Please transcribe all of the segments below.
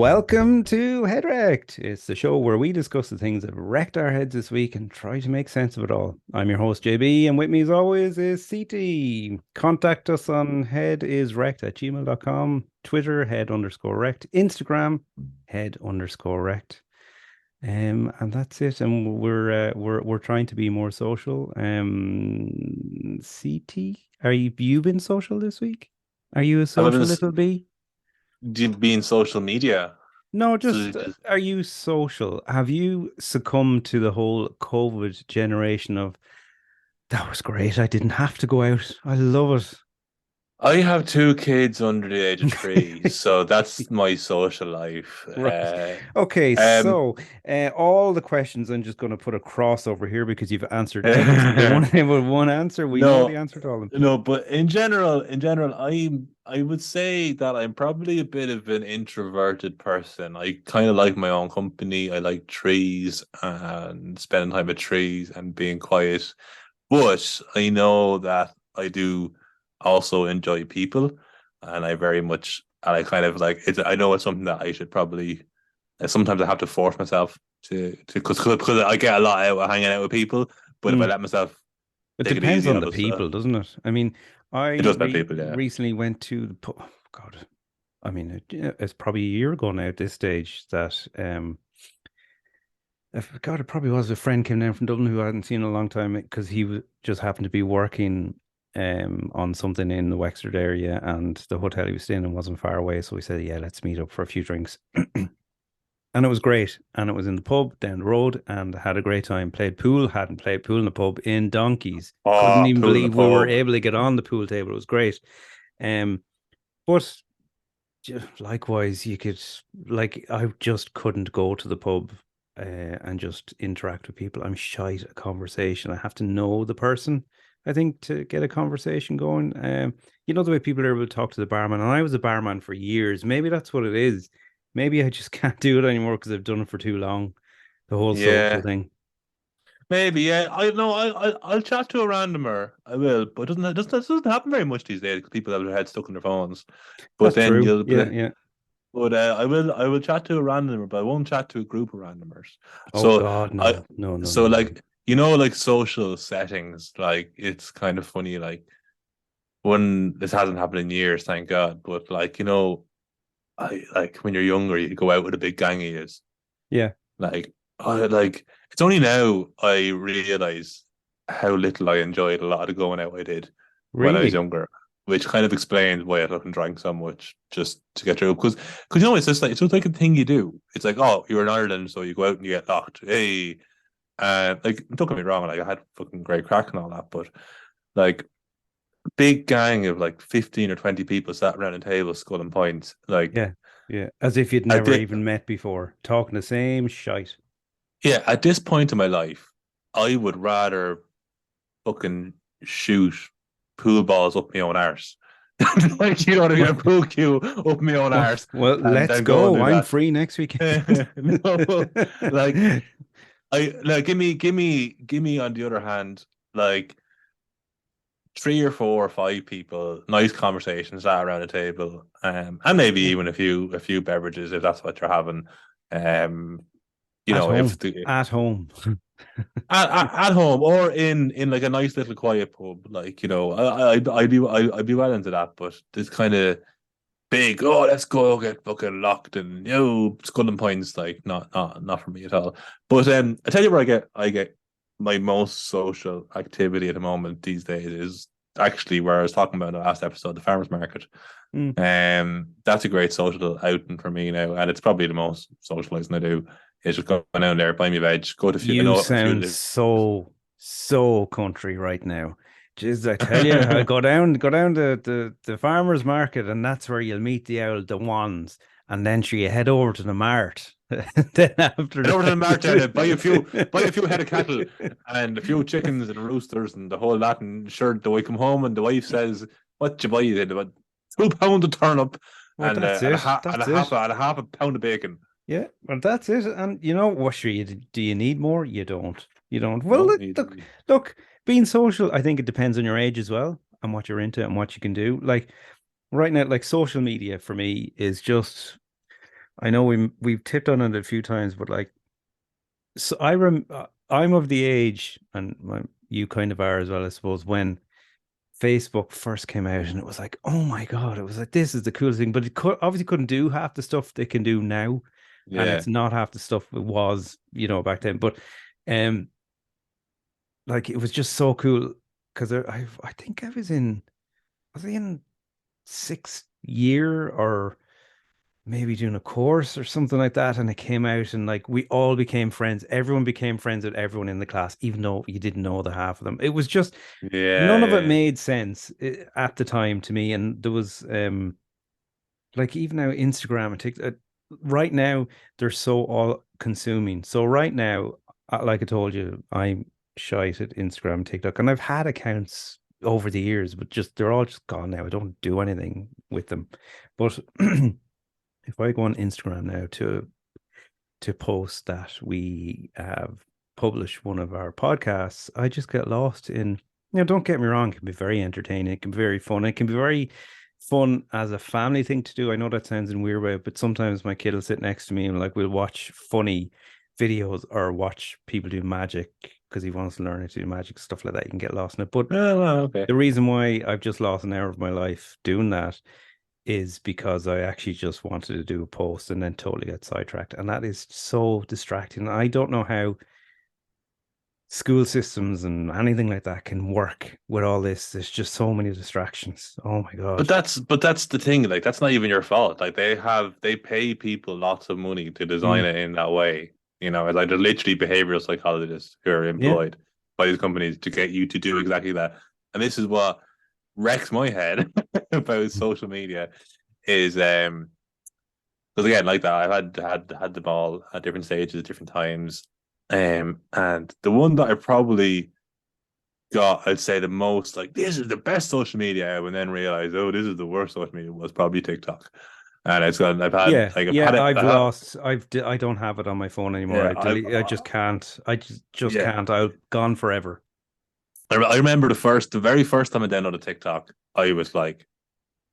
Welcome to Head Wrecked. It's the show where we discuss the things that wrecked our heads this week and try to make sense of it all. I'm your host, JB, and with me as always is CT. Contact us on headiswrecked@gmail.com, Twitter, head_wrecked, Instagram, head_wrecked. And that's it. And we're trying to be more social. CT, you been social this week? Are you a Have I social little bee? been social media? No, So just are you social? Have you succumbed to the whole COVID generation of that was great. I didn't have to go out. I love I have two kids under the age of three, it. so that's my social life. Right. Okay, Um, so all the questions I'm just going to put a cross over here because you've answered every single one with one answer. We know the no, answer to all of them. no, but in general, I would say that I'm probably a bit of an introverted person. I kind of like my own company. I like trees and spending time with trees and being quiet. But I know that I do also enjoy people, and I very much, and I kind of like it's. I know it's something that I should probably. Sometimes I have to force myself to because I get a lot out of hanging out with people. But if I Mm. let myself It take it depends easy, on I'll the just. people, doesn't it? I mean, It does about people, yeah. recently went to the oh, God. I mean, it's probably a year ago now at this stage that God, it probably was a friend came down from Dublin who I hadn't seen in a long time because just happened to be working on something in the Wexford area and the hotel he was staying in wasn't far away. So we said, yeah, let's meet up for a few drinks. And it was great. And it was in the pub down the road and had a great time. Played pool, hadn't played pool in the pub in donkeys. Couldn't Oh, even pool in the believe we were pub. able to get on the pool table. It was great. But likewise, you could I just couldn't go to the pub and just interact with people. I'm shy at a conversation. I have to know the person, I think, to get a conversation going. You know the way people are able to talk to the barman, and I was a barman for years. Maybe that's what it is. Maybe I just can't do it anymore because I've done it for too long. The whole social Yeah, thing. maybe. Yeah, I know. I'll chat to a randomer. I will, but it doesn't happen very much these days because people have their heads stuck in their phones. But That's then true. you'll. Yeah, yeah. But I will chat to a randomer, but I won't chat to a group of randomers. Oh So God, I no, no, no, so no, no. like like social settings, like it's kind of funny, like when this hasn't happened in years, thank God. But I like when you're younger, you go out with a big gang of yous. Yeah, Like it's only now I realize how little I enjoyed a lot of the going out I did when I was really. younger, which kind of explains why I fucking drank so much just to get through. Because it's just like a thing you do. It's like, oh, you're in Ireland, so you go out and you get locked. Hey, like don't get me wrong, like I had fucking great crack and all that, but like big gang of like 15 or 20 people sat around a table sculling points. Like Yeah, yeah. As if you'd I never did, even met before, talking the same shite. yeah. At this point in my life, I would rather fucking shoot pool balls up my own arse. Like, you know what I mean? A pool cue up my own Well, arse well, and let's then go and go. do I'm that. free next weekend. No, like I like give me on the other hand, like three or four or five people, nice conversations sat around the table, and maybe Yeah. even a few beverages if that's what you're having. Um, At if home, the at home. at home or in like a nice little quiet pub, like I'd be well into that, but this kind of big, oh, let's go get fucking locked and sculling points, like not for me at all. But I tell you where I get my most social activity at the moment these days is actually where I was talking about in the last episode, the farmers market. Mm. That's a great social outing for me now, and it's probably the most socializing I do is just go down there, buy me veg, go to a few. I You know a few. sound so country right now. Jeez, I tell you, I go down to the farmers market, and that's where you'll meet the ones, and then you head over to the mart. Then after Head over to the mart down there, buy a few head of cattle that. and a few chickens and roosters and the whole lot. And sure, the way come home and the wife says, "What you buy?" Then about £2 of turnip Well, and that's uh, and a it. half and a That's half it. and a half a pound of bacon. Yeah, well, that's it. And you know what? Sure, do you need more? You don't. You don't. Well, No, look. Being social, I think it depends on your age as well and what you're into and what you can do. Like right now, like social media for me is just I know we've tipped on it a few times, but like, so I'm of the age, and you kind of are as well, I suppose, when Facebook first came out, and it was like, oh my God, it was like this is the coolest thing, but it obviously couldn't do half the stuff they can do now, and Yeah. it's not half the stuff it was, back then. But um, like it was just so cool because I think was I in sixth year or maybe doing a course or something like that, and it came out, and like we all became friends. Everyone became friends with everyone in the class, even though you didn't know the half of them. It was just Yeah, none of it yeah, made sense at the time to me, and there was like even now Instagram and TikTok right now they're so all consuming. So right now, like I told you, I'm shite at Instagram and TikTok, and I've had accounts over the years, but just they're all just gone now. I don't do anything with them. But if I go on Instagram now to post that we have published one of our podcasts, I just get lost in, don't get me wrong, it can be very entertaining, it can be very fun, it can be very fun as a family thing to do. I know that sounds in a weird way, but sometimes my kid will sit next to me and like we'll watch funny videos or watch people do magic because he wants to learn how to do magic, stuff like that. You can get lost in it. But oh, well, okay. the reason why I've just lost an hour of my life doing that is because I actually just wanted to do a post and then totally get sidetracked. And that is so distracting. I don't know how school systems and anything like that can work with all this. There's just so many distractions. Oh my But God. that's the thing. Like that's not even your fault. Like they pay people lots of money to design Mm, it in that way. Like they're literally behavioral psychologists who are yeah. employed by these companies to get you to do exactly that. And this is what wrecks my head about social media is because again, like that, I've had them all at different stages at different times. And the one that I probably got, I'd say the most like this is the best social media ever, and then realized, oh, this is the worst social media was probably TikTok. And it's got Yeah. I've Yeah. had it I don't have it on my phone anymore. yeah, I just can't. I just yeah. can't. I'll gone forever. I remember the very first time I downloaded TikTok, I was like,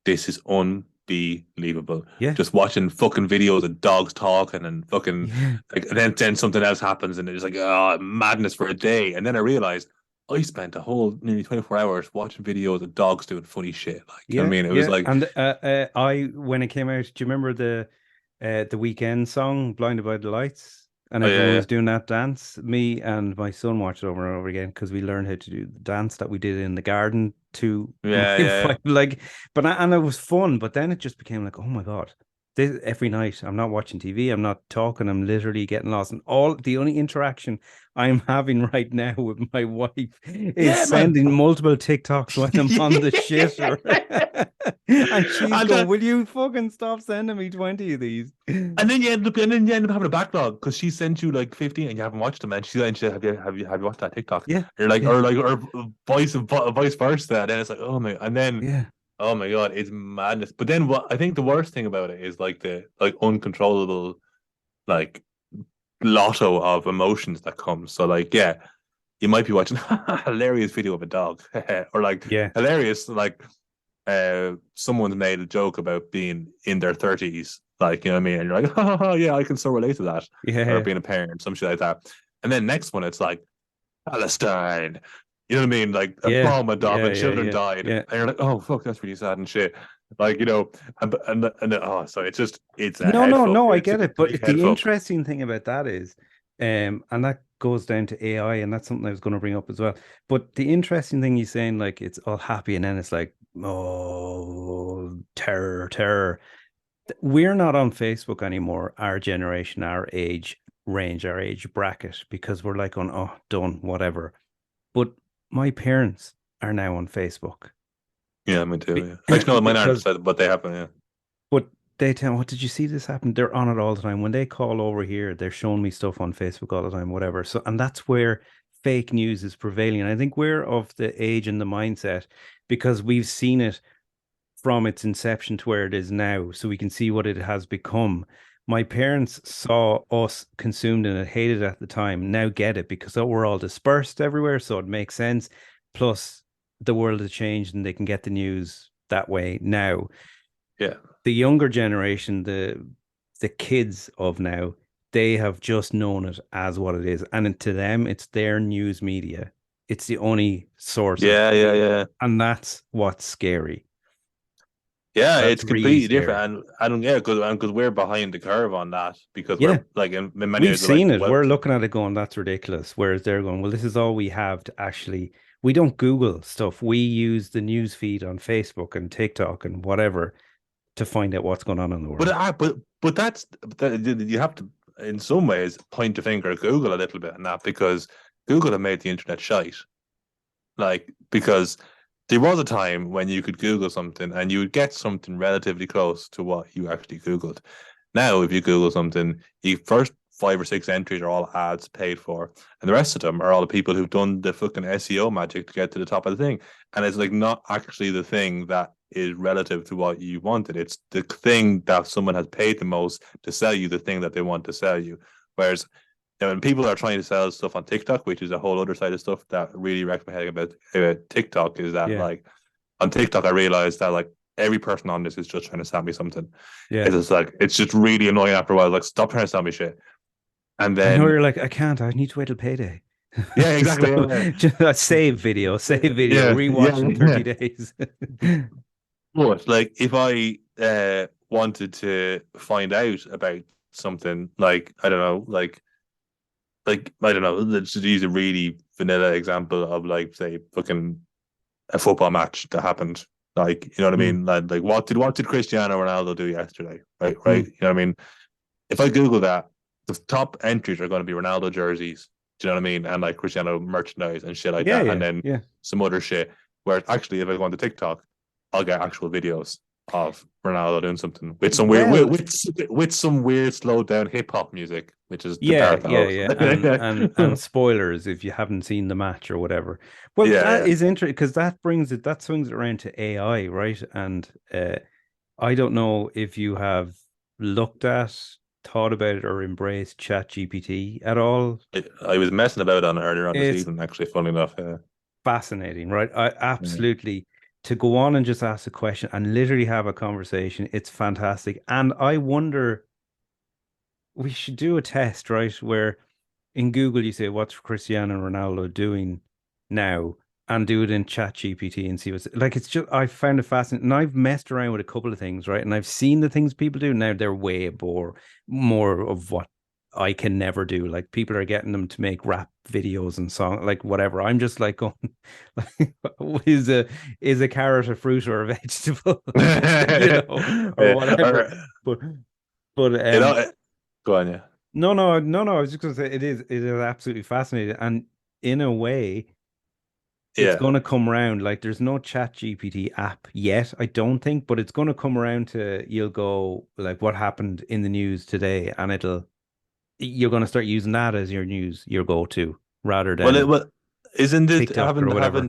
this is unbelievable. Yeah. Just watching fucking videos of dogs talking and fucking Yeah. like, and then something else happens and it's like, oh, madness for a day. And then I realized I spent a whole nearly 24 hours watching videos of dogs doing funny shit. Like, you know what I Yeah, mean? It was yeah. like, And I when it came out, do you remember the weekend song "Blinded by the Lights"? And oh everyone yeah, was doing that dance. Me and my son watched it over and over again because we learned how to do the dance that we did in the garden to my yeah, yeah, yeah. wife. Like, and it was fun. But then it just became like, oh my God, every night I'm not watching TV, I'm not talking, I'm literally getting lost. And all the only interaction I'm having right now with my wife is Yeah, man. sending multiple TikToks when I'm on the shit, and she's and, going, "Will you fucking stop sending me 20 of these?" and then you end up having a backlog because she sent you like 15 and you haven't watched them. And she said, have you watched that TikTok? Yeah, You're like, yeah, or vice versa. And then it's like, oh my, and then yeah, oh my God, it's madness. But then what I think the worst thing about it is like the like uncontrollable like lotto of emotions that comes. So like yeah, you might be watching a hilarious video of a dog or like yeah, hilarious like someone's made a joke about being in their 30s, like you know what I mean, and you're like, oh yeah, I can so relate to that, or yeah, being a parent, some shit like that. And then next one, it's like Palestine. You know what I mean? Like a yeah, bomb went off yeah, and yeah, children yeah, died, yeah. and you're like, oh fuck, that's really sad and shit. Like and oh, so it's just it's a No, head no, fuck. no, I It's a get it. complete But head the fuck. interesting thing about that is, and that goes down to AI, and that's something I was going to bring up as well. But the interesting thing he's saying, like, it's all happy, and then it's like, oh, terror, terror. We're not on Facebook anymore, our generation, our age range, our age bracket, because we're like on, oh, done, whatever. But my parents are now on Facebook. Yeah, me too. Be- Yeah, actually, no, mine aren't because said, but they happen. Yeah, but they tell, what did you see this happen? They're on it all the time. When they call over here, they're showing me stuff on Facebook all the time, whatever. So, and that's where fake news is prevailing. And I think we're of the age and the mindset because we've seen it from its inception to where it is now. So we can see what it has become. My parents saw us consumed and it, hated it at the time. Now get it because we're all dispersed everywhere. So it makes sense. Plus, the world has changed and they can get the news that way now. yeah, The younger generation, the the kids of now, they have just known it as what it is. And to them, it's their news media. It's the only source of, Yeah, yeah, yeah. and that's what's scary. Yeah, That's it's really completely scary. different, and yeah, because we're behind the curve on that because Yeah. we're like in many We've ways like seen it. well, We're looking at it going, that's ridiculous. Whereas they're going, well, this is all we have to actually, we don't Google stuff. We use the news feed on Facebook and TikTok and whatever to find out what's going on in the but world. but that's you have to in some ways point the finger at Google a little bit on that because Google have made the internet shite. Like because there was a time when you could Google something and you would get something relatively close to what you actually Googled. Now, if you Google something, you first 5 or 6 entries are all ads paid for, and the rest of them are all the people who've done the fucking SEO magic to get to the top of the thing. And it's like not actually the thing that is relative to what you wanted. It's the thing that someone has paid the most to sell you the thing that they want to sell you. Whereas when people are trying to sell stuff on TikTok, which is a whole other side of stuff that really wrecked my head about TikTok, is that Yeah. like on TikTok, I realized that like every person on this is just trying to sell me something. Yeah. It's just like it's just really annoying after a while. Like, stop trying to sell me shit. And I know then you're like, I can't. I need to wait till payday. yeah, exactly. So Yeah, just save video, yeah, yeah, rewatch in yeah. 30 days. But like, if I wanted to find out about something, like I don't know, like I don't know, let's just use a really vanilla example of like say fucking a football match that happened. Like, you know what I Mm, mean? Like what did Cristiano Ronaldo do yesterday? Right, right. mm. You know what I mean? If I Google that, the top entries are going to be Ronaldo jerseys. Do you know what I mean? And like Cristiano merchandise and shit like Yeah, that. And yeah, then yeah. some other shit. Where actually, if I go onto TikTok, I'll get actual videos of Ronaldo doing something with some weird Well, with some weird slowed down hip hop music, which is the yeah, part that yeah, helps. yeah. And spoilers if you haven't seen the match or whatever. Well, Yeah, that yeah. is interesting because that swings it around to AI, right? And I don't know if you have looked at, thought about it, or embraced Chat GPT at all. I was messing about on it earlier on this It's evening, actually, funny enough. fascinating, right? I Yeah. absolutely to go on and just ask a question and literally have a conversation. It's fantastic. And I wonder, we should do a test, right? Where in Google you say, what's Cristiano Ronaldo doing now? And do it in Chat GPT and see what's like. It's just, I found it fascinating. And I've messed around with a couple of things, right? And I've seen the things people do. Now they're way more of what I can never do. Like people are getting them to make rap videos and song, like whatever. I'm just like going, like, is a carrot a fruit or a vegetable? Or Yeah. whatever. But but You know, go on, yeah. no. I was just gonna say it is absolutely fascinating, and in a way, it's Yeah. gonna come around. Like there's no Chat GPT app yet, I don't think, but it's gonna come around to you'll go like what happened in the news today, and you're gonna start using that as your go-to rather than Well, isn't it TikTok or whatever.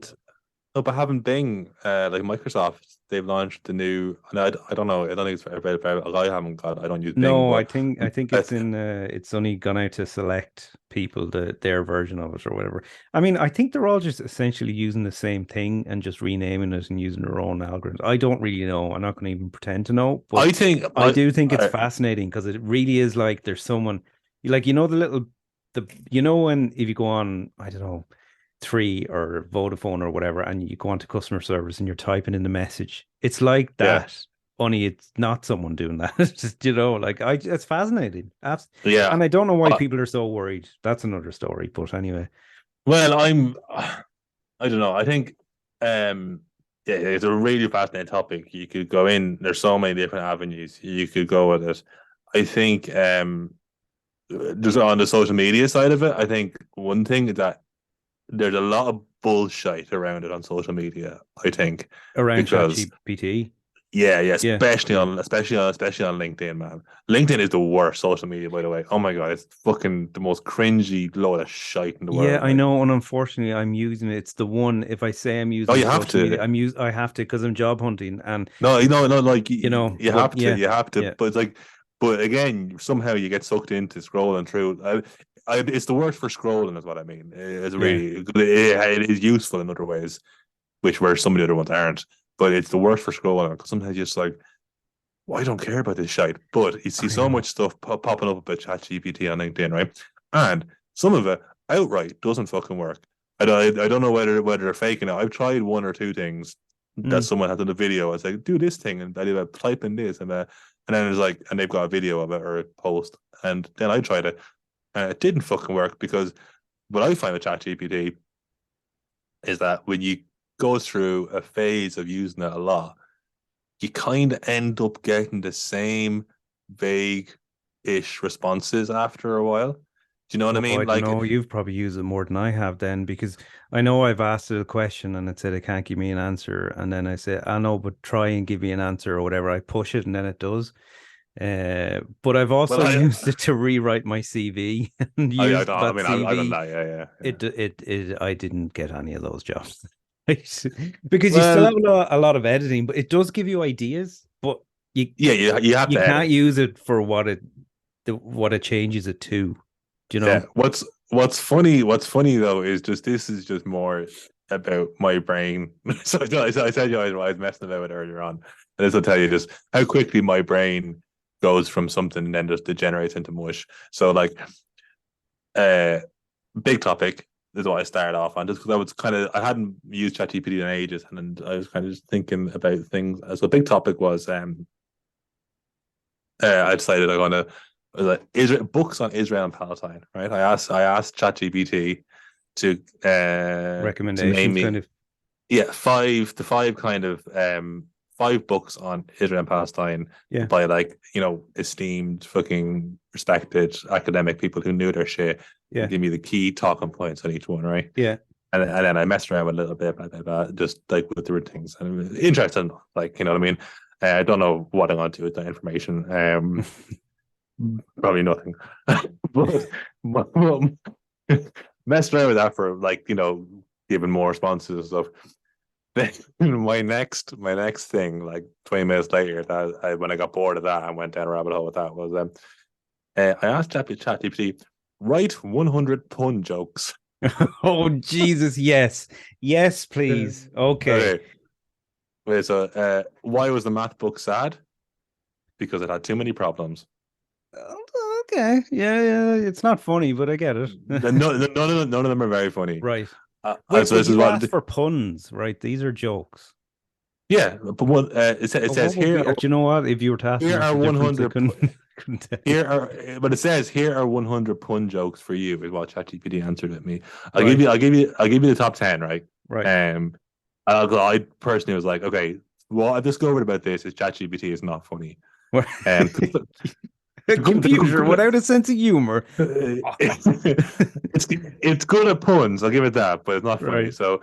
no, but haven't Bing, like Microsoft, they've launched the new, and I don't know, I don't think it's very, I haven't got, I don't use Bing, No, I but think I think I, it's only gone out to select people their version of it or whatever. I mean, I think they're all just essentially using the same thing and just renaming it and using their own algorithms. I don't really know. I'm not going to even pretend to know, but I think, I do think it's I fascinating because it really is like there's someone like when if you go on, I don't know, Three or Vodafone or whatever, and you go onto customer service and you're typing in the message. It's like yeah, that, only it's not someone doing that. Just, like it's fascinating. yeah. And I don't know why Uh, people are so worried. That's another story. But anyway, well, I don't know. I think, yeah, it's a really fascinating topic. You could go in. There's so many different avenues you could go with it. I think, just on the social media side of it, I think one thing is that there's a lot of bullshit around it on social media. I think around because ChatGPT, yeah, yeah, yeah, especially yeah, on LinkedIn, man. LinkedIn is the worst social media, by the way. Oh my god, it's fucking the most cringy load of shite in the yeah. world. I Like, know, and unfortunately, I'm using it. It's the one. If I say I'm oh, using you have social media, to. I have to because I'm job hunting, and No, it's no, like you But have to, yeah, yeah, But it's like, but again, somehow you get sucked into scrolling through. It's the worst for scrolling, is what I mean. It's yeah. really, it is useful in other ways, which where some of the other ones aren't. But it's the worst for scrolling because sometimes you just like well, I don't care about this shite. But you see I so know. much stuff popping up about Chat GPT on LinkedIn, right? And some of it outright doesn't fucking work. I don't know whether they're faking it. I've tried one or two things that Mm. someone has done a video. I was like, do this thing, and I did a type in this, and then it's like, and they've got a video of it or a post, and then I tried it, and it didn't fucking work because what I find with ChatGPT is that when you go through a phase of using it a lot, you kind of end up getting the same vague ish responses after a while. Do you know what I Oh, I mean? don't Like, know. You've probably used it more than I have then, because I know I've asked it a question and it said it can't give me an answer. And then I say, I know, but try and give me an answer or whatever. I push it and then it does. But I've well, also used it to rewrite my CV and I used don't. I that mean, I've done CV. that. Yeah. I didn't get any of those jobs. Right? Because you still Well, have a lot of editing, but it does give you ideas, but you yeah, you have you to can't edit. use it for what it changes it to. Do you Yeah. know? What's funny though is just this is just more about my brain. So I said I was messing about it earlier on, and this will tell you just how quickly my brain goes from something and then just degenerates into mush. So like, uh, big topic is what I started off on, just because I hadn't used ChatGPT in ages, and I was kind of just thinking about things. So big topic was I decided I'm gonna like Israel books on Israel and Palestine. Right, I asked ChatGPT to name Recommendations, kind me, of. yeah, five kind of five books on Israel and Palestine Yeah, by like esteemed fucking respected academic people who knew their shit, and yeah, give me the key talking points on each one, right? yeah. And then I messed around with a little bit, just like with different things, and it was interesting, like you know what I mean. I don't know what I'm going to do with that information. Probably nothing, but, but messed around with that for like giving more responses and stuff. Then my next thing, like 20 minutes later, when I got bored of that and went down a rabbit hole with that was I asked ChatGPT write 100 pun jokes. Oh Jesus, yes, yes, Yeah. please. Okay. Okay, wait. So, why was the math book sad? Because it had too many problems. Okay. Yeah, yeah. It's not funny, but I get it. None of them are very funny. Right. And Wait, so but this is you what, asked for puns, right? These are jokes. yeah. But what it Oh, what says would be? here. Do you know what? If you were to ask me Here what's are the difference, I 100. couldn't couldn't tell you. Here are, but it says here are 100 pun jokes for you. Is what ChatGPT answered at me. Right. I'll give you the top 10, right? Right. Um, I personally was like, okay, what I discovered about this is ChatGPT is not funny. What? Um, A computer without a sense of humor. it's good at puns. I'll give it that, but it's not funny. Right. So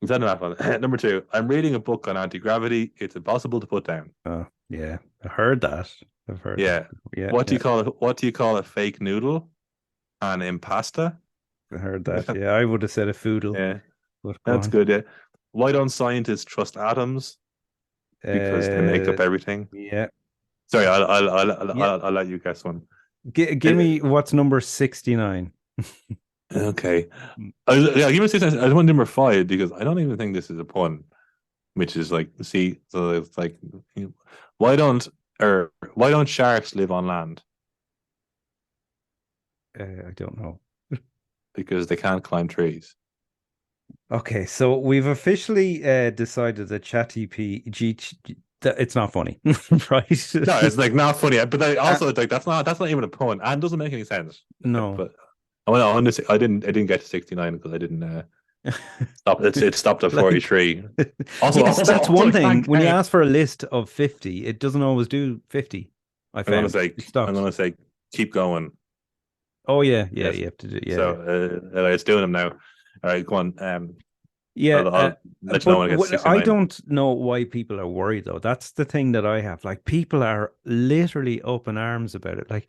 instead of that one, number two, I'm reading a book on anti gravity. It's impossible to put down. Oh, yeah. I heard that. I've heard that. Yeah. Yeah, What do yeah. you call it? What do you call a fake noodle? An impasta. I heard that. Yeah, I would have said a foodle, Yeah, but go that's on. good. Yeah. Why don't scientists trust atoms? Because they make Uh, up everything. yeah. Sorry, I'll, Yeah. I'll, I'll let you guess one. Give Uh, me what's number 69. Okay. Yeah, give me six. I want number five because I don't even think this is a pun, which is like, see, so it's like, why don't why don't sharks live on land? I don't know. Because they can't climb trees. Okay, so we've officially decided that ChatGPT that it's not funny, right? No, it's like not funny, but Uh, also it's like that's not even a pun and doesn't make any sense. no. But well, honestly, I didn't get to 69 because I didn't stop. It stopped at Like, 43. Also, yes, also, that's also, one I thing. can't When you count. ask for a list of 50, it doesn't always do 50. I I'm gonna found say it I'm stops. gonna say keep going. Oh yeah, yeah, Yes. you have to do, So yeah. it's doing them now. All right, go on. Yeah, I'll let you know but when I get to I 69. don't know why people are worried though. That's the thing that I have. Like people are literally up in arms about it. Like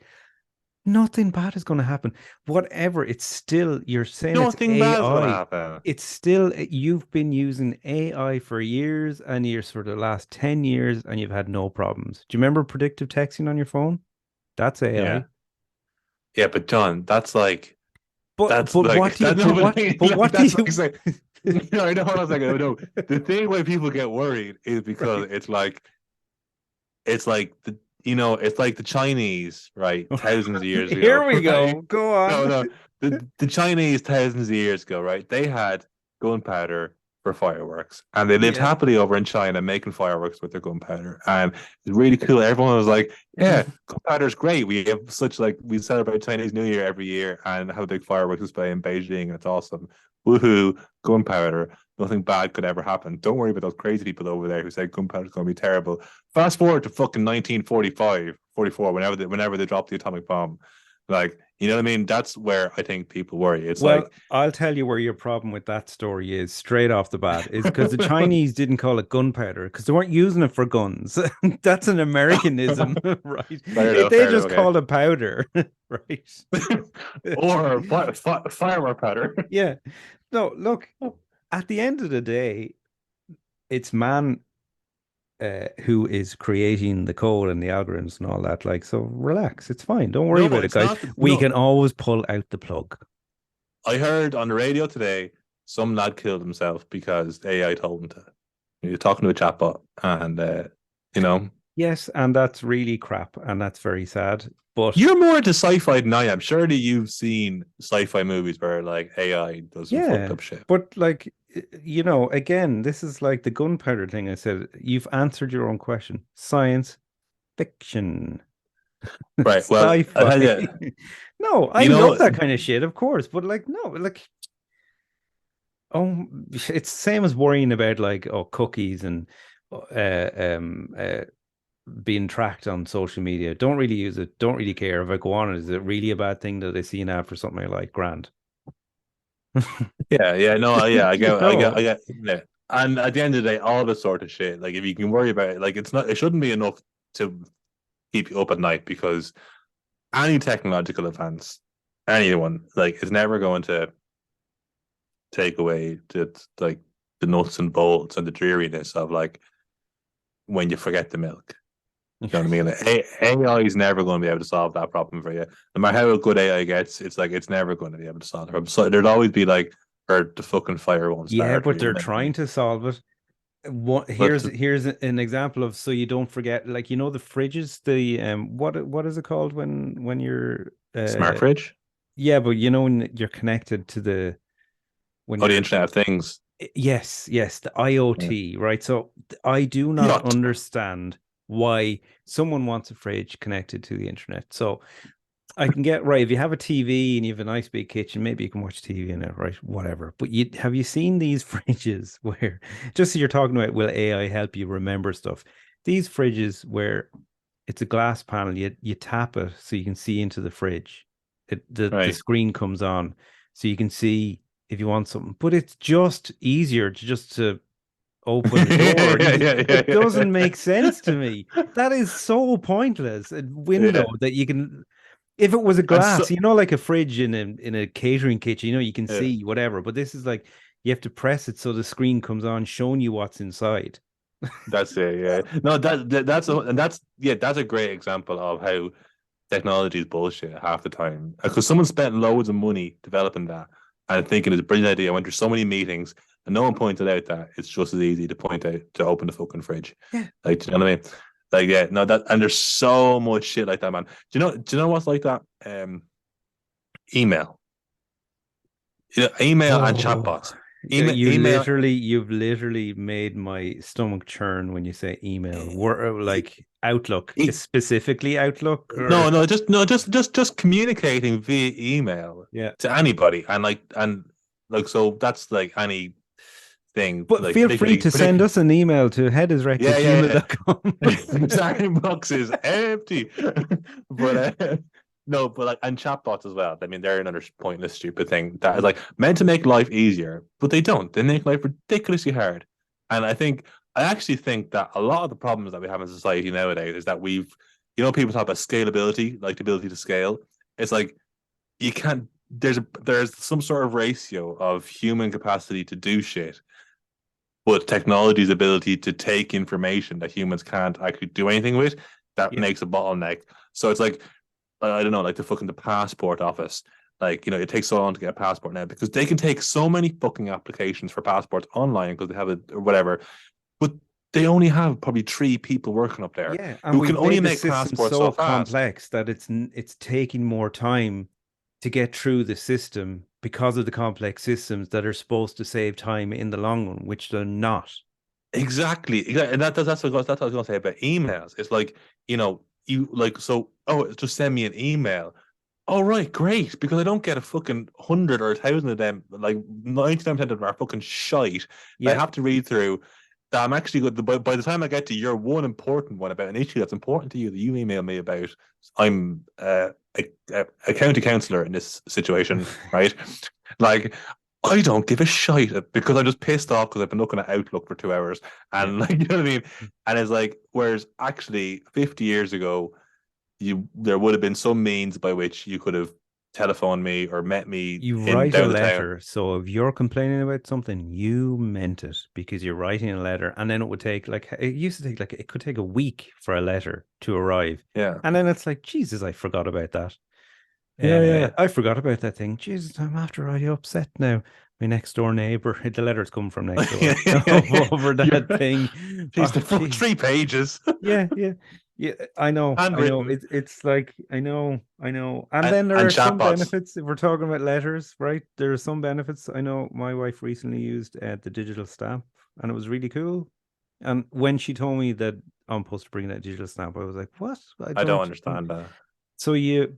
nothing bad is going to happen. Whatever, it's still you're saying it's Nothing bad is gonna AI. happen. It's still you've been using AI for years and years for the last 10 years and you've had no problems. Do you remember predictive texting on your phone? That's Yeah, AI. yeah, but John, that's like But that's but what like do you that. No, but but what but like what do that's like you saying, no, I know. I was like, no. The thing why people get worried is because right? it's like it's like it's like the Chinese, right? Thousands of years ago, Here we right? go. Go No, on. no, the Chinese thousands of years ago, right? They had gunpowder for fireworks, and they lived Yeah. happily over in China making fireworks with their gunpowder, and it's really cool. Everyone was like, "Yeah, gunpowder is great. We have such like we celebrate Chinese New Year every year and have a big fireworks display in Beijing, and it's awesome. Woohoo, gunpowder! Nothing bad could ever happen. Don't worry about those crazy people over there who said gunpowder is going to be terrible." Fast forward to fucking 1945, 44, whenever they dropped the atomic bomb. Like, you know what I mean? That's where I think people worry. It's Well, like, I'll tell you where your problem with that story is straight off the bat is because the Chinese didn't call it gunpowder because they weren't using it for guns. That's an Americanism, right? They fair enough, just okay. called it powder, right? Or firework powder. Yeah. No, look, at the end of the day, it's man who is creating the code and the algorithms and all that. Like, so relax. It's fine. Don't worry No, about it, it's guys. not. We No, can always pull out the plug. I heard on the radio today some lad killed himself because AI told him to. He was talking to a chatbot, and you know, Yes, and that's really crap, and that's very sad. But you're more into sci-fi than I am. Surely you've seen sci-fi movies where like AI does some fucked yeah, up shit. but like, again, this is like the gunpowder thing I said. You've answered your own question. Science fiction, Right. Well, I sci-fi. tell you, No, I you love know, that kind of shit, of course, but like, no, like, oh, it's the same as worrying about like, oh, cookies and uh, um, uh, being tracked on social media. Don't really use it. Don't really care if I go on it. Is it really a bad thing that I see an ad for something I like? Grand. yeah, no, yeah, You know, I get, yeah. And at the end of the day, all this sort of shit, like if you can worry about it, like it shouldn't be enough to keep you up at night because any technological advance, anyone, like, is never going to take away the nuts and bolts and the dreariness of like when you forget the milk. You know what I mean? Like, AI is never going to be able to solve that problem for you. No matter how good AI gets, it's like it's never going to be able to solve the problem. So there'd always be like, or the fucking fire won't yeah, start, or but you they're know what I trying mean? to solve it. What But here's an example of so you don't forget, like the fridges, the what is it called when you're smart fridge, yeah, but when you're connected to the when oh, the you're Internet of Things, yes, the yeah. IoT, right? So I do not Yacht. understand why someone wants a fridge connected to the internet. So I can get right if you have a TV and you have a nice big kitchen, maybe you can watch TV in it, right? Whatever. But you seen these fridges where just as you're talking about, will AI help you remember stuff? These fridges where it's a glass panel, you tap it so you can see into the fridge. The Right. screen comes on so you can see if you want something. But it's just easier to open the door. It doesn't make sense to me. That is so pointless. A window Yeah. that you can if it was a And glass, so, like a fridge in a catering kitchen, you can yeah. see whatever. But this is like you have to press it so the screen comes on, showing you what's inside. That's it. Yeah. No, that's a great example of how technology is bullshit half the time. Because someone spent loads of money developing that and thinking it's a brilliant idea. I went through so many meetings and no one pointed out that it's just as easy to point out to open the fucking fridge. Yeah. Like, do you know what I mean? Like, yeah, no, that and there's so much shit like that, man. Do you know what's like that? Email. Email and Oh, chatbots. Email. you've literally made my stomach churn when you say email. Like Outlook, specifically Outlook, or just communicating via email yeah. to anybody, and so that's like any thing, But like feel free to send us an email to headisrec yeah, at yeah, gmail.com. yeah. Sorry, box is empty. But no, but like, and chatbots as well. I mean, they're another pointless, stupid thing that is like meant to make life easier, but they don't. They make life ridiculously hard. And I actually think that a lot of the problems that we have in society nowadays is that people talk about scalability, like the ability to scale. It's like you can't. There's some sort of ratio of human capacity to do shit, but technology's ability to take information that humans can't actually do anything with, that Yeah. makes a bottleneck. So it's like, I don't know, like the passport office. Like, it takes so long to get a passport now because they can take so many fucking applications for passports online because they have it or whatever. But they only have probably 3 people working up there Yeah, and who can we've only made the make system passports so so fast. complex that it's taking more time to get through the system because of the complex systems that are supposed to save time in the long run, which they're not. Exactly. And that's what I was gonna say about emails. It's like, you like so. Oh, just send me an email. All right, great. Because I don't get a fucking 100 or 1,000 of them. Like 99% of them are fucking shite. I Yeah, have to read through. That I'm actually good. By the time I get to your one important one about an issue that's important to you that you email me about, I'm a county councillor in this situation, right? Like, I don't give a shite because I'm just pissed off because I've been looking at Outlook for 2 hours. yeah. And like, you know what I mean? And it's like, whereas actually 50 years ago, there would have been some means by which you could have telephoned me or met me You in write a down the town. letter, so if you're complaining about something, you meant it because you're writing a letter, and then it would take like it used to take like it could take a week for a letter to arrive, Yeah. and then it's like Jesus, I forgot about that. Yeah, yeah. I forgot about that thing. Jesus, I'm after I upset now. My next door neighbor, the letter's come from next Yeah, door yeah, yeah. over You're that right. thing. Jeez, Oh, the full jeez. 3 pages. Yeah, yeah, yeah. I know. Handwritten. It's like I know. And and, then there and are some chatbots. benefits if we're talking about letters, right? There are some benefits. I know my wife recently used the digital stamp, and it was really cool. And when she told me that I'm supposed to bring that digital stamp, I was like, "What? I I don't don't." understand that. So you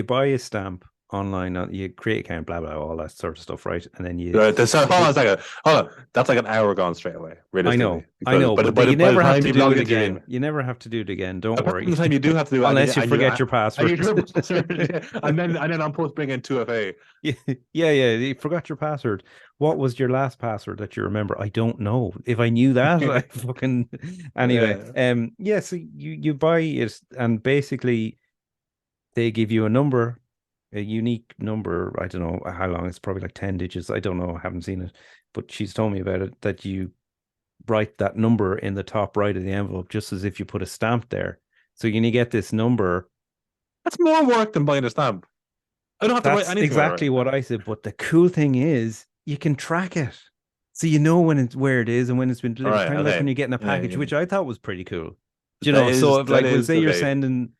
buy a stamp online, you create an account, blah blah, all that sort of stuff, right? And then Hold on a they second. Hold on. That's like an hour gone straight away, realistically. I Because know, by the, but by the, you by the never have time to you've do logged it into your again. email, You never have to do it again. Don't apart from worry. the time you do have to do it, Unless you and you forget your and you password. do a password, and then I'm supposed to bring in 2FA. Yeah, yeah. You forgot your password. What was your last password that you remember? I don't know. If I knew that, I fucking anyway. Yeah. Yeah. So you buy it, and basically they give you a number, a unique number. I don't know how long. It's probably like 10 digits. I don't know. I haven't seen it, but she's told me about it. That you write that number in the top right of the envelope, just as if you put a stamp there. So you get this number. That's more work than buying a stamp. I don't have to write That's anything exactly about what it. I said. But the cool thing is you can track it. So you know when it's where it is and when it's been All delivered, right. kind of like when Okay. you're getting a Yeah, package, yeah. which I thought was pretty cool. Do you That know? So is if that like we'll is say you're okay. sending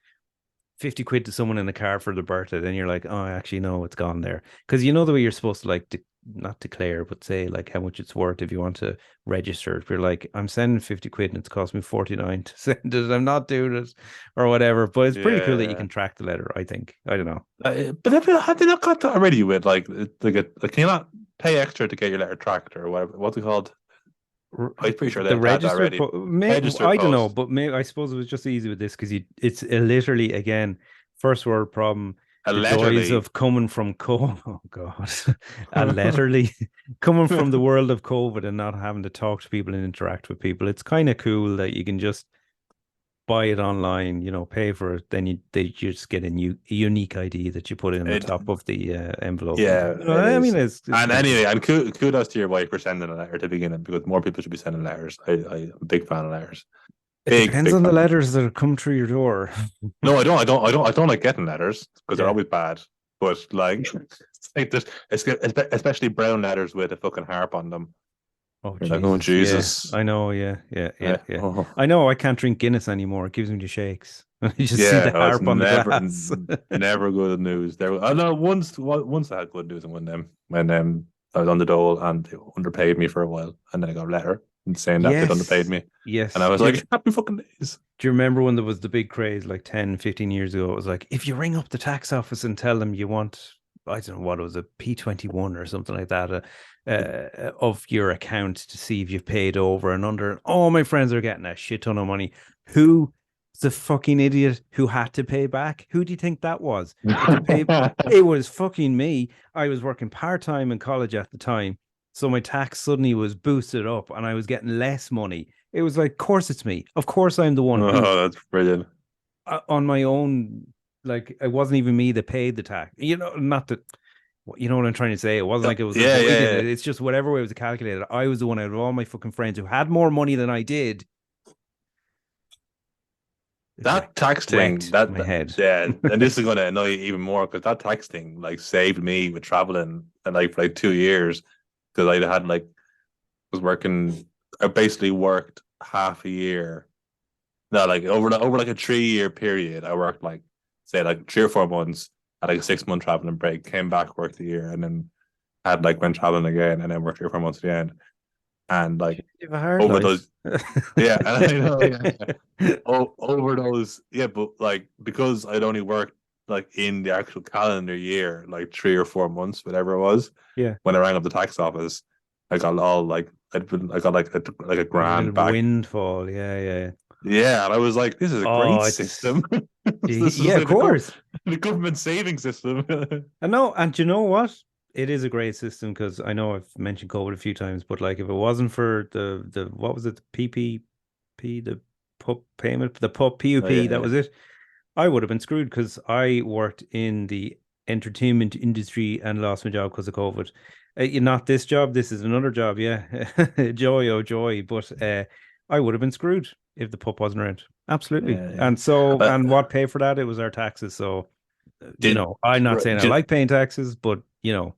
50 quid to someone in the car for their birthday, then you're like, oh, actually, no, it's gone there. Because you know the way you're supposed to like not declare, but say like how much it's worth if you want to register. If you're like, I'm sending 50 quid and it's cost me 49 to send it, I'm not doing it or whatever. But it's pretty cool that you Yeah, can track the letter, I think. I don't know. but have they not got that already with like can you not pay extra to get your letter tracked or whatever? What's it called? I'm pretty sure The they've had that registered already. post, may Registered I don't know, post. but maybe I suppose it was just easy with this because you it's literally again first world problem, A the joys letterly. of coming from COVID. Oh God, literally coming from the world of COVID and not having to talk to people and interact with people. It's kind of cool that you can just buy it online, pay for it, then you just get a unique ID that you put in the It, top of the envelope. And, yeah, it I mean, is. it's And kind of anyway, cool. and kudos to your wife for sending a letter to begin with, because more people should be sending letters. I'm a big fan of letters. It Big, depends big on the fan. letters that come through your door. No, I don't like getting letters because they're Yeah. always bad. But like, it's like this, especially brown letters with a fucking harp on them. Oh You're like, oh Jesus, yeah, Jesus. I know, yeah, yeah, yeah, yeah. Oh. I know I can't drink Guinness anymore. It gives me the shakes. You just see Yeah, the oh, it's harp on the never, glass. never good news. I know once I had good news and when I was on the dole and they underpaid me for a while, and then I got a letter saying that they'd underpaid Yes, me, and I yes. was like, happy fucking days. Do you remember when there was the big craze like 10, 15 years ago? It was like, if you ring up the tax office and tell them you want, I don't know what it was, a P21 or something like that, of your account to see if you've paid over and under. All my friends are getting a shit ton of money. Who the fucking idiot who had to pay back? Who do you think that was? To pay, it was fucking me. I was working part time in college at the time. So my tax suddenly was boosted up and I was getting less money. It was like, of course it's me. Of course I'm the one who, Oh, that's brilliant. on my own, like it wasn't even me that paid the tax. Not that, you know what I'm trying to say. It wasn't like it was Yeah, avoided. yeah, yeah. It's just whatever way it was calculated. I was the one out of all my fucking friends who had more money than I did. It That tax thing, wrecked my head. yeah, and this is gonna annoy you even more because that tax thing like saved me with traveling and like for like 2 years because I had like was working I basically worked half a year. No, like over like a 3 year period, I worked like say like 3 or 4 months, had like a 6 month traveling break, came back, worked a year, and then had like went traveling again, and then worked 3 or 4 months at the end. And like You have a hard over life. those, yeah, and I know, yeah. Oh, over those, yeah, but like because I'd only worked like in the actual calendar year, like 3 or 4 months, whatever it was, Yeah. when I rang up the tax office, I got all like I got like a A bit grand of a back. windfall. Yeah, yeah. Yeah, and I was like, this is a great Oh, it's system. This is yeah, of like course. the government saving system. I know, and do you know what? It is a great system because I know I've mentioned COVID a few times, but like if it wasn't for the what was it, the PPP, the PUP payment, the PUP Oh PUP, yeah, that yeah, was it. I would have been screwed because I worked in the entertainment industry and lost my job because of COVID. Not this job, this is another job, yeah. Joy, oh joy. But I would have been screwed if the pup wasn't around. Absolutely. yeah, yeah. And so, Uh, and what paid for that? It was our taxes. So, did, I'm not do, saying I do like paying taxes, but you know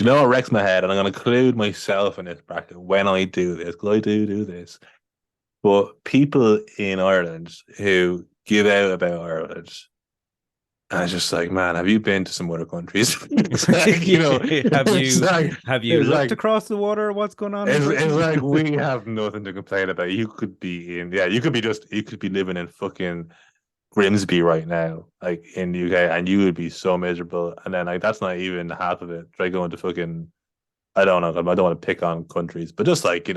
what wrecks my head? And I'm going to include myself in this bracket when I do this, because I do this. But people in Ireland who give out about Ireland, and it's just like, man, have you been to some other countries? It's like, have it's you like, have you it's looked like, across the water? What's going on in it's Britain? like we have nothing to complain about. You could be in, yeah, you could be living in fucking Grimsby right now, like in the UK, and you would be so miserable. And then like that's not even half of it. Try going to fucking, I don't know, I don't want to pick on countries, but just like, You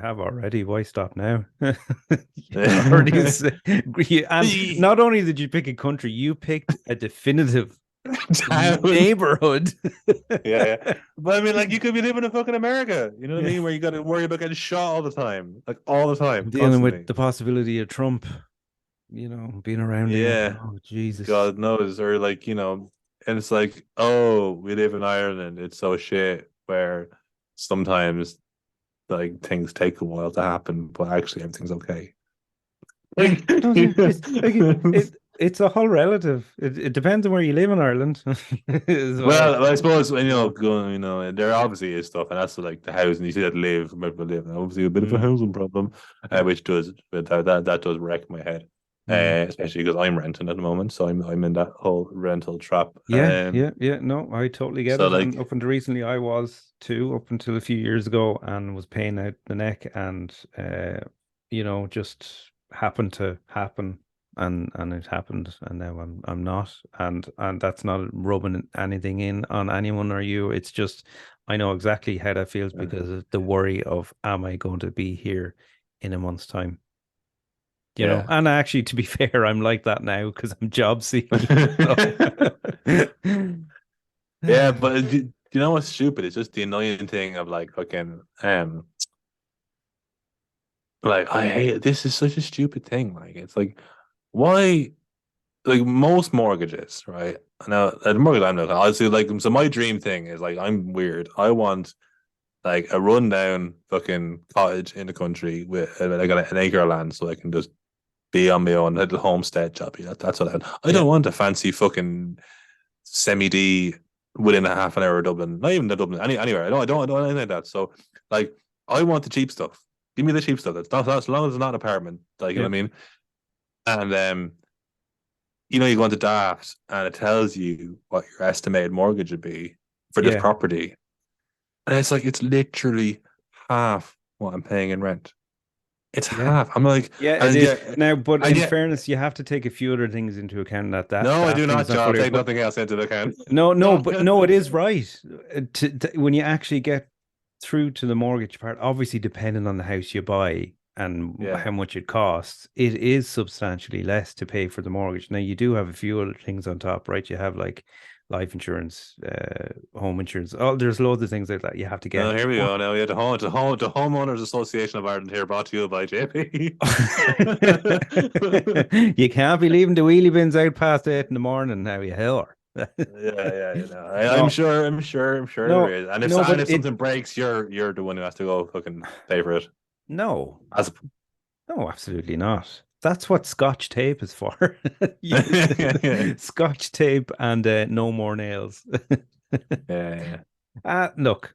have already. Why stop now? You already and not only did you pick a country, you picked a definitive town. neighborhood. Yeah, yeah. But I mean, like, you could be living in fucking America, you know what I Yeah. mean? Where you got to worry about getting shot all the time, like all the time, Dealing with constantly. the possibility of Trump, being around here. Yeah, Oh, Jesus. God knows. Or like, and it's like, oh, we live in Ireland. It's so shit where sometimes like things take a while to happen, but actually everything's okay. Yeah, Like, it does. Yeah. It's a whole relative. It depends on where you live in Ireland. Is what I well, I suppose when you know. there obviously is stuff, and that's like the housing. You see that people live, and obviously a bit of a Mm, housing problem, yeah. which does, but that does wreck my head, Mm. especially because I'm renting at the moment, so I'm in that whole rental trap. Yeah, yeah, yeah. No, I totally get So it. And like, up until recently, I was too, up until a few years ago, and was paying out the neck, and just happened to happen, and it happened, and now I'm not, and that's not rubbing anything in on anyone or you. It's just I know exactly how that feels because of the worry of am I going to be here in a month's time? yeah. And actually, to be fair, I'm like that now because I'm job seeking. So. Yeah, but do you know what's stupid? It's just the annoying thing of like fucking like I hate it. This is such a stupid thing. Like it's like why like most mortgages, right? Now the mortgage I'm looking at, honestly, like so my dream thing is like I'm weird. I want like a rundown fucking cottage in the country with like an acre of land so I can just be on my own little homestead job. That's what I Yeah, don't want a fancy fucking semi D within a half an hour of Dublin. Not even the Dublin, anywhere. I don't want anything like that. So like I want the cheap stuff. Give me the cheap stuff. That's as long as it's not an apartment. Like you know yeah, what I mean? And you go into Daft and it tells you what your estimated mortgage would be for this yeah, property. And it's like it's literally half what I'm paying in rent. It's yeah. half. I'm like, Yeah, it and is. yeah, Now, but and in yeah. fairness, you have to take a few other things into account that No, I do that not, thing's not Joe. I'll fully. take But nothing else into account. no, no, No. but no, it is right. When you actually get through to the mortgage part, obviously depending on the house you buy and Yeah. how much it costs, it is substantially less to pay for the mortgage. Now you do have a few other things on top, right? You have like life insurance, home insurance. Oh, there's loads of things like that you have to Oh, get. here we But go. Now, yeah, the Homeowners Association of Ireland here, brought to you by JP. you can't be leaving the wheelie bins out past 8 in the morning now, you hell. I'm No, sure, I'm sure there no, is. And if no, and but if something breaks, you're the one who has to go fucking pay for it. no, As no, absolutely not. That's what Scotch tape is for. yeah, Scotch tape and no more nails. yeah, Look,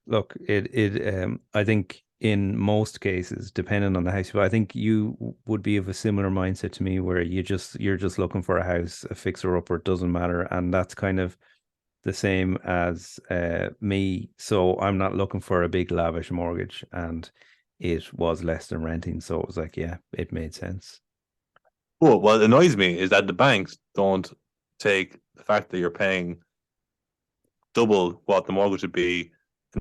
I think in most cases, depending on the house. But I think you would be of a similar mindset to me, where you're just looking for a house, a fixer upper, it doesn't matter, and that's kind of the same as me. So I'm not looking for a big lavish mortgage, and it was less than renting, so it was like, yeah, it made sense. Oh, what annoys me is that the banks don't take the fact that you're paying double what the mortgage would be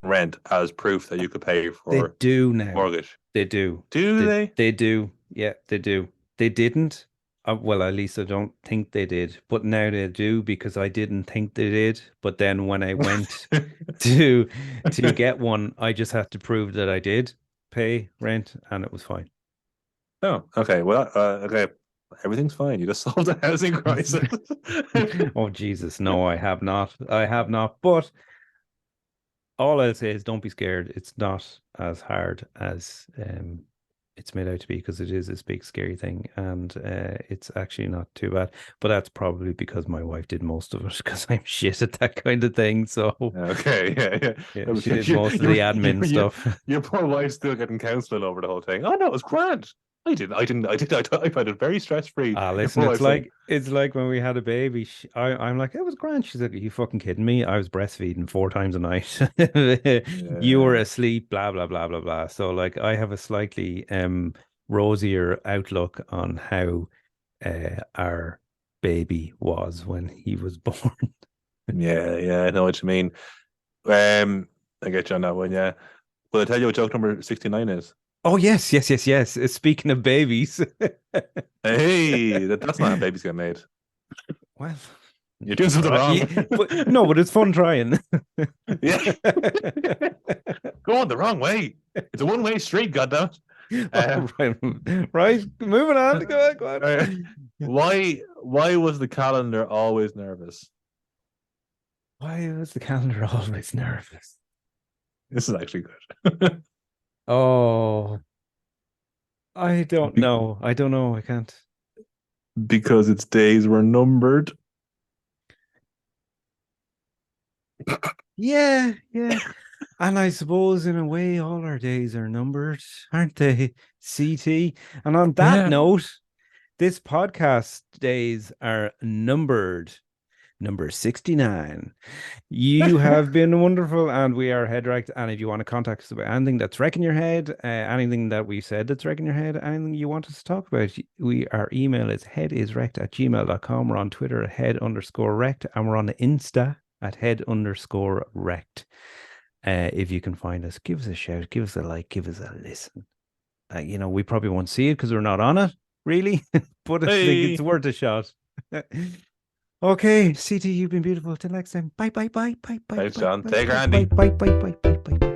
in rent as proof that you could pay They for do now. mortgage. They do. Do they? They do. Yeah, they do. They didn't. Well, at least I don't think they did. But now they do, because I didn't think they did. But then when I went to get one, I just had to prove that I did pay rent, and it was fine. Oh, okay. Well, okay. Everything's fine. You just solved the housing crisis. Oh Jesus, no, I have not. I have not. But all I'll say is, don't be scared. It's not as hard as it's made out to be, because it is this big scary thing, and it's actually not too bad. But that's probably because my wife did most of it, because I'm shit at that kind of thing. So Okay, yeah, yeah. yeah, No, she because did most of the admin stuff. your poor wife's still getting counselling over the whole thing. Oh no, it was grand. I found it very stress free. Ah, Your listen, poor wife's saying, it's like when we had a baby. I'm like, it was grand. She's like, are you fucking kidding me? I was breastfeeding 4 times a night. You were yeah, asleep, blah blah blah blah blah. So like, I have a slightly rosier outlook on how our baby was when he was born. yeah, yeah. I know what you mean. I get you on that one. Yeah. Well, I tell you what joke number 69 is. Oh yes, yes, yes, yes. Speaking of babies, Hey, that's not how babies get made. well, You're doing something right, wrong. yeah, but no, but it's fun trying. Yeah. Going the wrong way. It's a one-way street, goddammit. Oh, right, right. Moving on. Go on, go Uh, on. why was the calendar always nervous? Why was the calendar always nervous? This is actually good. Oh, I don't Be- know. I don't know. I can't. because its days were numbered. Yeah, yeah. And I suppose in a way, all our days are numbered, aren't they? CT. And on that Yeah. note, this podcast days are numbered. Number 69. You have been wonderful, and we are head wrecked. And if you want to contact us about anything that's wrecking your head, anything that we said that's wrecking your head, anything you want us to talk about, our email is headiswrecked@gmail.com. We're on Twitter at head_wrecked, and we're on the Insta at head_wrecked. If you can find us, give us a shout, give us a like, give us a listen. We probably won't see it because we're not on it, really, but I think it's Hey. worth a shot. Okay, CT, you've been beautiful. Till next time. Bye, bye, bye, bye, bye, Thanks, bye, John. bye, Take her, bye, bye, Andy. bye, bye, bye, bye, bye.